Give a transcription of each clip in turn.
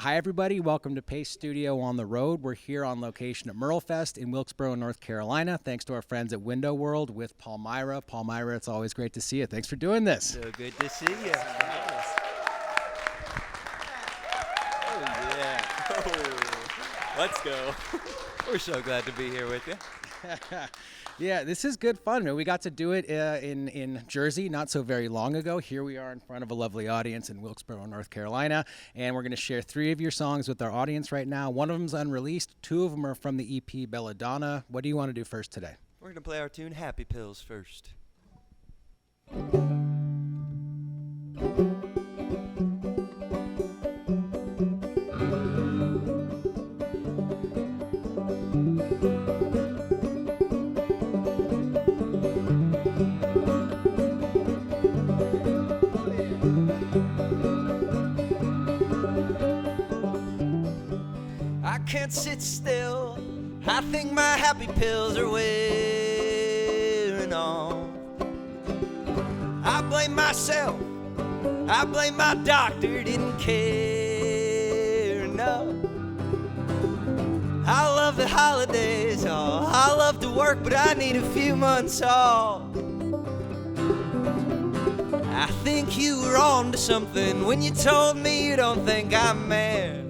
Hi, everybody. Welcome to Pace Studio on the Road. We're here on location at MerleFest in Wilkesboro, North Carolina. Thanks to our friends at Window World with Palmyra. Palmyra, it's always great to see you. Thanks for doing this. So good to see you. Oh, yeah. Oh, let's go. We're so glad to be here with you. Yeah, this is good fun. We got to do it in Jersey not so very long ago. Here we are in front of a lovely audience in Wilkesboro, North Carolina, and we're going to share 3 of your songs with our audience right now. One of them's unreleased. 2 of them are from the EP Belladonna. What do you want to do first today? We're going to play our tune Happy Pills first. Can't sit still. I think my happy pills are wearing off. I blame myself. I blame my doctor, didn't care enough. I love the holidays, oh, I love to work, but I need a few months off. I think you were on to something when you told me you don't think I'm mad.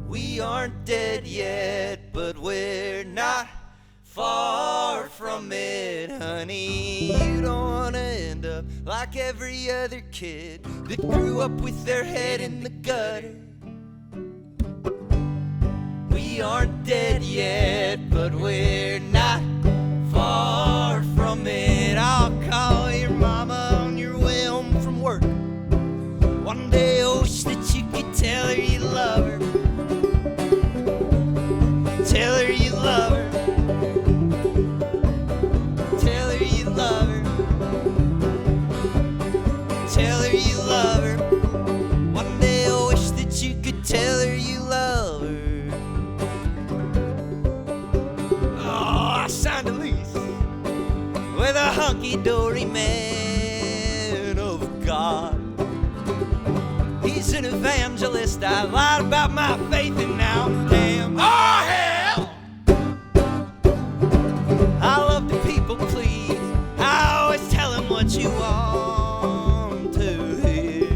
We aren't dead yet, but we're not far from it, honey. You don't want to end up like every other kid that grew up with their head in the gutter. We aren't dead yet, but we're not far from it. I'll call your mama on your way home from work. One day I wish that you could tell her you love her. Tell her you love her. Tell her you love her. Tell her you love her. One day I wish that you could tell her you love her. Oh, I signed a lease with a hunky-dory man of God. He's an evangelist. I lied about my faith and now I'm damn. Oh, hell! I love to people please. I always tell him what you want to hear.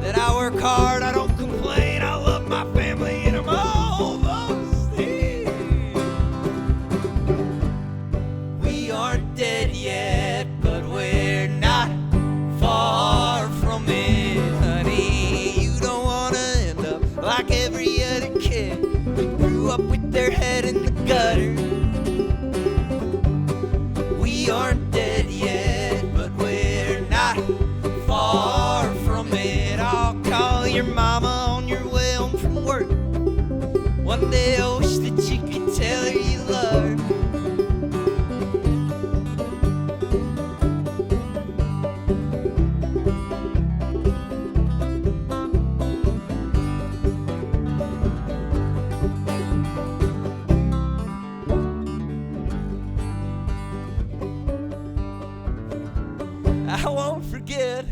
That I work hard, I don't complain. I love my family and I'm almost here. We aren't dead yet, but we're not far from it, honey. You don't want to end up like every other kid that grew up with their head in the gutter. We aren't dead yet, but we're not far from it. I'll call your mama on your way home from work. One day I wish that you could tell her you love her. I won't forget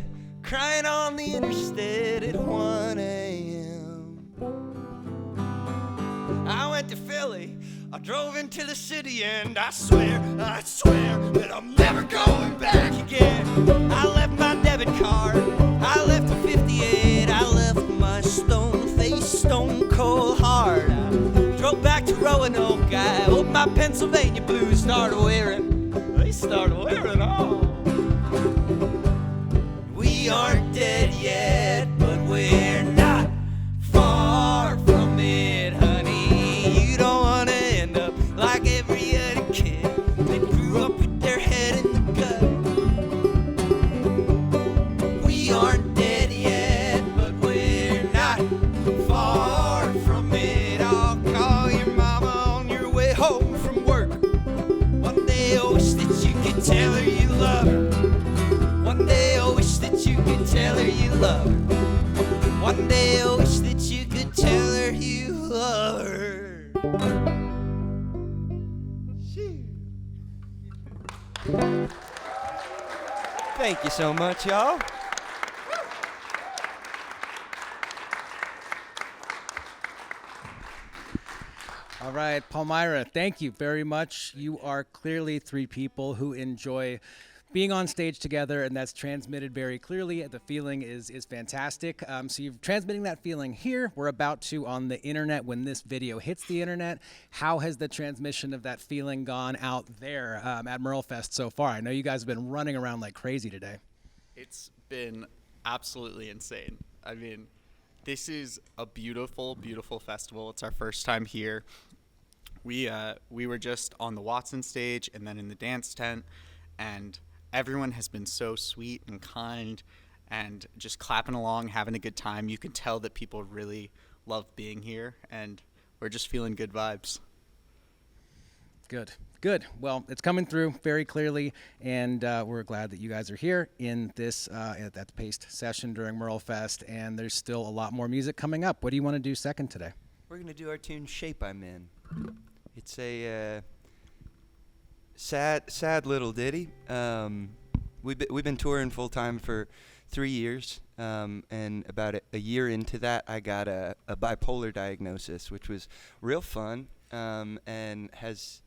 crying on the interstate at 1 a.m. I went to Philly, I drove into the city, and I swear that I'm never going back again. I left my debit card, I left a 58, I left my stone-faced, stone-cold heart. I drove back to Roanoke, I hope my Pennsylvania blues started wearing. They started wearing off. We aren't dead yet, but we're not far from it, honey. You don't want to end up like every other kid that grew up with their head in the gutter. We aren't dead yet, but we're not far from it. I'll call your mama on your way home from work. One day I wish that you could tell her you love her. One day I wish that you could tell her you love her. One day I wish that you could tell her you love her. Thank you so much, y'all. All right, Palmyra, thank you very much. You are clearly three people who enjoy being on stage together, and that's transmitted very clearly. The feeling is fantastic. So you're transmitting that feeling here. We're about to on the internet when this video hits the internet. How has the transmission of that feeling gone out there at MerleFest so far? I know you guys have been running around like crazy today. It's been absolutely insane. I mean, this is a beautiful, beautiful festival. It's our first time here. We were just on the Watson stage and then in the dance tent, and everyone has been so sweet and kind and just clapping along, having a good time. You can tell that people really love being here, and we're just feeling good vibes. Good. Well, it's coming through very clearly, and we're glad that you guys are here in this at the Paste session during MerleFest, and there's still a lot more music coming up. What do you want to do second today? We're going to do our tune Shape I'm In. It's a sad little ditty. We've been touring full time for 3 years, and about a year into that, I got a bipolar diagnosis, which was real fun, and has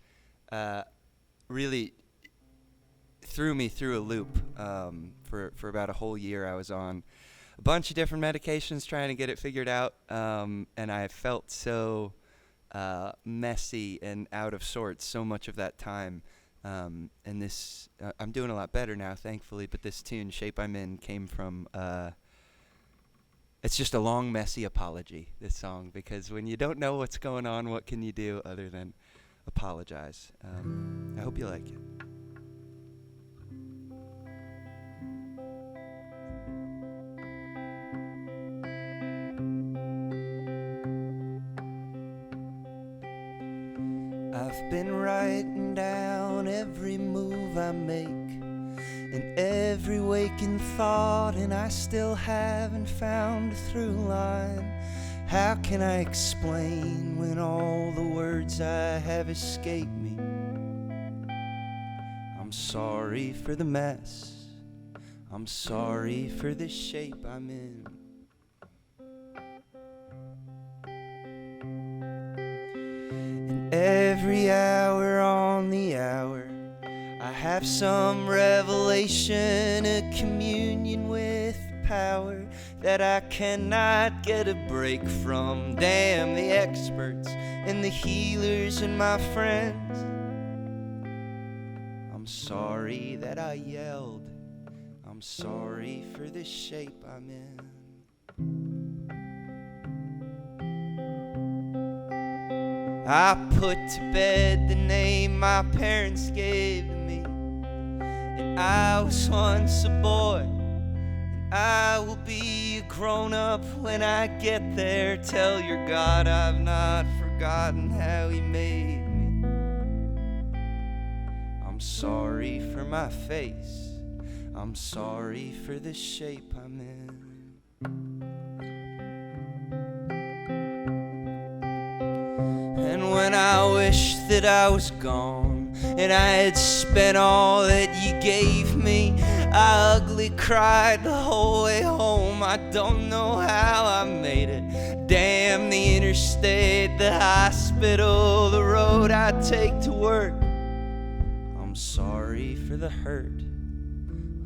really threw me through a loop. For about a whole year, I was on a bunch of different medications trying to get it figured out, and I felt so messy and out of sorts so much of that time. And this, I'm doing a lot better now, thankfully, but this tune, Shape I'm In, came from, it's just a long, messy apology, this song, because when you don't know what's going on, what can you do other than apologize? I hope you like it. I've been writing down every move I make and every waking thought, and I still haven't found a through line. How can I explain when all the words I have escaped me? I'm sorry for the mess. I'm sorry for the shape I'm in. Every hour on the hour, I have some revelation, a communion with power that I cannot get a break from. Damn the experts and the healers and my friends. I'm sorry that I yelled. I'm sorry for the shape I'm in. I put to bed the name my parents gave to me, and I was once a boy, and I will be a grown-up when I get there. Tell your God I've not forgotten how he made me. I'm sorry for my face. I'm sorry for the shape I'm in. And when I wished that I was gone and I had spent all that you gave me, I ugly cried the whole way home. I don't know how I made it. Damn the interstate, the hospital, the road I take to work. I'm sorry for the hurt.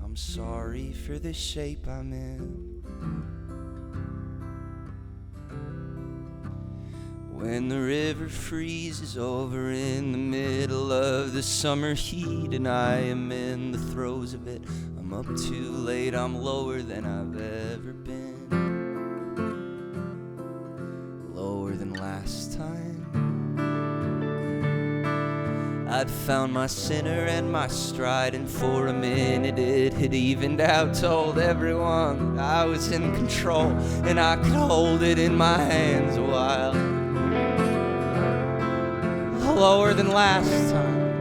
I'm sorry for the shape I'm in. When the river freezes over in the middle of the summer heat and I am in the throes of it, I'm up too late, I'm lower than I've ever been. Lower than last time. I'd found my center and my stride, and for a minute it had evened out. Told everyone that I was in control and I could hold it in my hands a while. Lower than last time.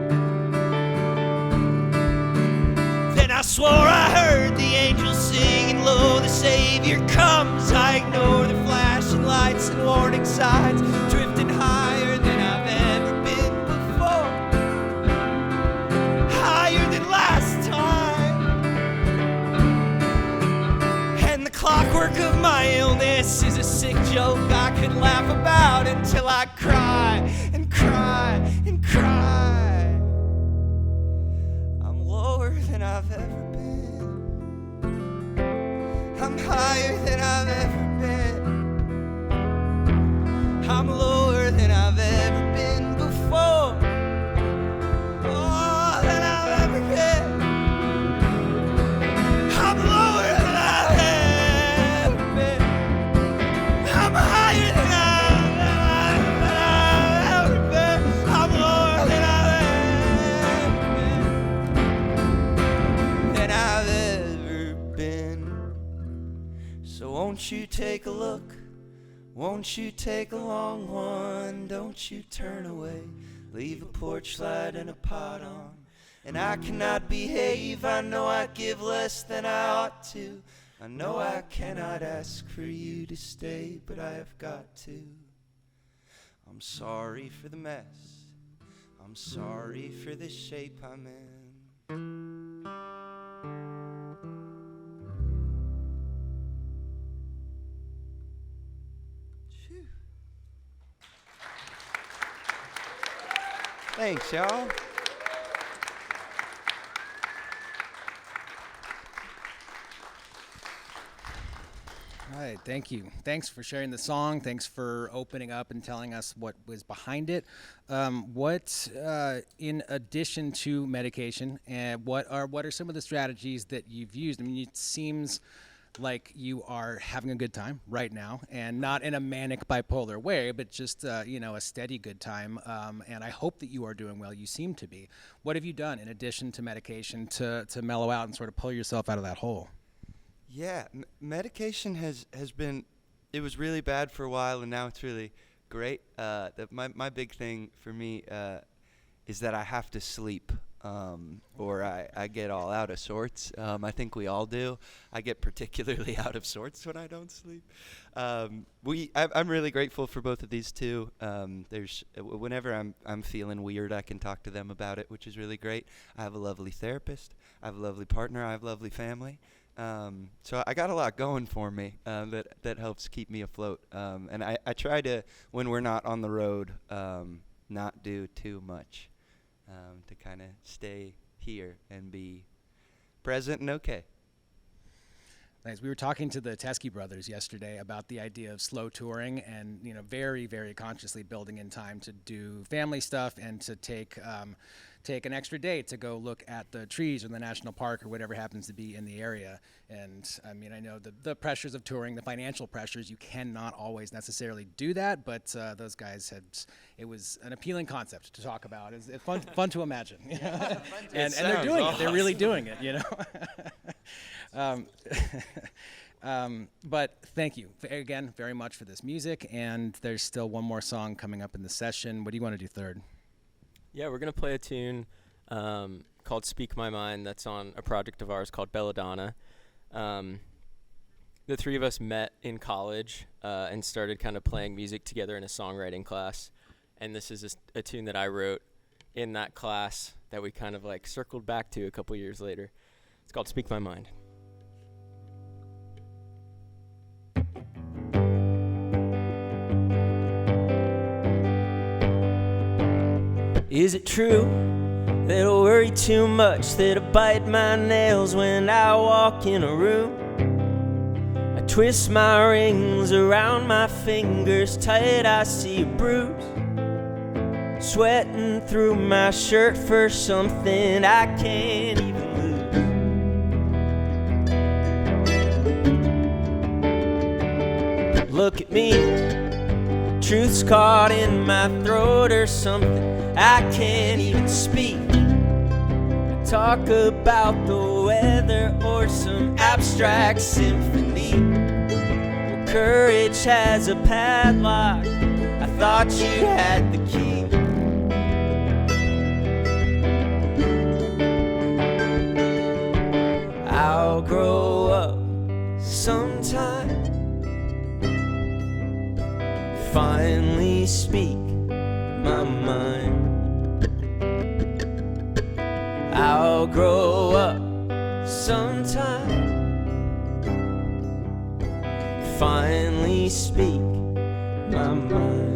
Then I swore I heard the angels singing, lo, the Savior comes. I ignore the flashing lights and warning signs, drifting higher than I've ever been before. Higher than last time. And the clock quirk of my illness is a sick joke I could laugh about until I cry and cry and cry. I'm lower than I've ever been. I'm higher than I've ever been. I'm lower than I've ever been before. More than I've ever been. I'm lower than I've ever been. I'm higher than I've ever been. I'm lower than I've ever been. So won't you take a look? Won't you take a long one? Don't you turn away. Leave a porch light and a pot on. And I cannot behave. I know I give less than I ought to. I know I cannot ask for you to stay, but I have got to. I'm sorry for the mess. I'm sorry for the shape I'm in. Phew. Thanks, y'all. All right, thank you. Thanks for sharing the song. Thanks for opening up and telling us what was behind it. In addition to medication, what are some of the strategies that you've used? I mean, it seems like you are having a good time right now, and not in a manic bipolar way, but just a steady good time. And I hope that you are doing well. You seem to be. What have you done in addition to medication to mellow out and sort of pull yourself out of that hole? Yeah, medication has been, it was really bad for a while, and now it's really great. My big thing for me is that I have to sleep, or I get all out of sorts. I think we all do. I get particularly out of sorts when I don't sleep. I'm really grateful for both of these two. Whenever I'm feeling weird, I can talk to them about it, which is really great. I have a lovely therapist. I have a lovely partner. I have a lovely family. So I got a lot going for me that helps keep me afloat. And I try to, when we're not on the road, not do too much to kind of stay here and be present and okay. Nice. We were talking to the Teskey brothers yesterday about the idea of slow touring and, very, very consciously building in time to do family stuff and to take an extra day to go look at the trees or the national park or whatever happens to be in the area. And I mean, I know the pressures of touring, the financial pressures, you cannot always necessarily do that, but those guys it was an appealing concept to talk about. It's fun to imagine. And they're doing it. They're really doing it, But thank you again very much for this music. And there's still one more song coming up in the session. What do you want to do third? Yeah, we're going to play a tune called Speak My Mind that's on a project of ours called Belladonna. The three of us met in college and started kind of playing music together in a songwriting class. And this is a tune that I wrote in that class that we kind of like circled back to a couple years later. It's called Speak My Mind. Is it true that I worry too much, that I bite my nails when I walk in a room? I twist my rings around my fingers tight, I see a bruise sweating through my shirt for something I can't even lose. Look at me, truth's caught in my throat or something I can't even speak. I talk about the weather or some abstract symphony. Well, courage has a padlock, I thought you had the key. I'll grow up sometime, finally speak my mind. I'll grow up sometime, finally speak my mind.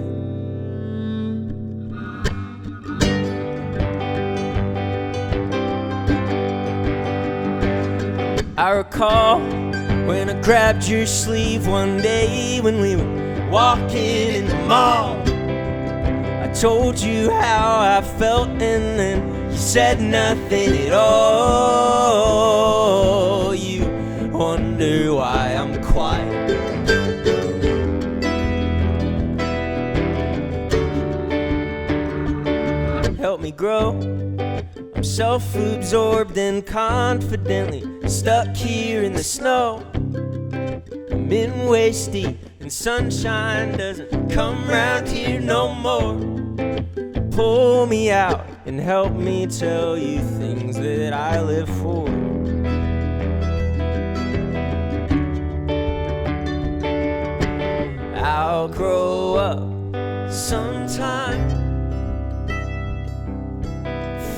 I recall when I grabbed your sleeve one day when we were walking in the mall. I told you how I felt and then you said nothing at all. You wonder why I'm quiet. Help me grow. I'm self-absorbed and confidently stuck here in the snow. I'm in waist deep and sunshine doesn't come round here no more. Pull me out and help me tell you things that I live for. I'll grow up sometime,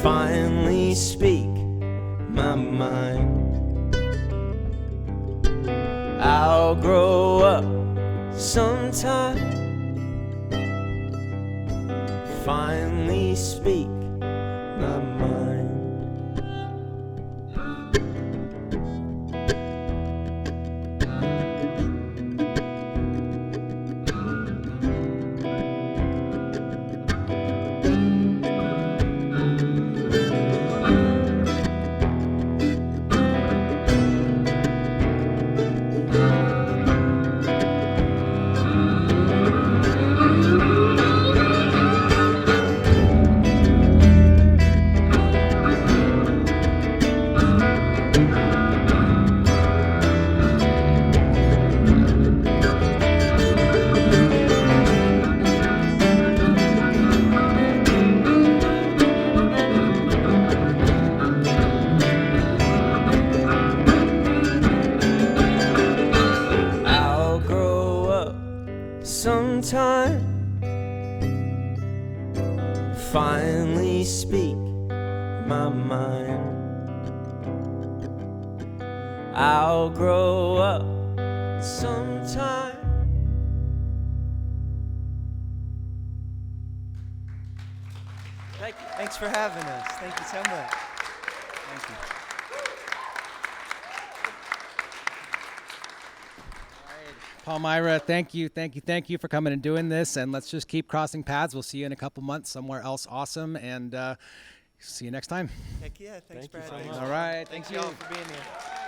finally speak my mind. I'll grow up sometime, finally speak my mind. Sometime, finally speak my mind. I'll grow up sometime. Thanks for having us. Thank you so much. Thank you. Palmyra, thank you for coming and doing this, and let's just keep crossing paths. We'll see you in a couple months somewhere else awesome, and see you next time. Heck yeah, thanks, Thank you Brad. so Thanks. much. All right, Thanks thank y'all you. for being here.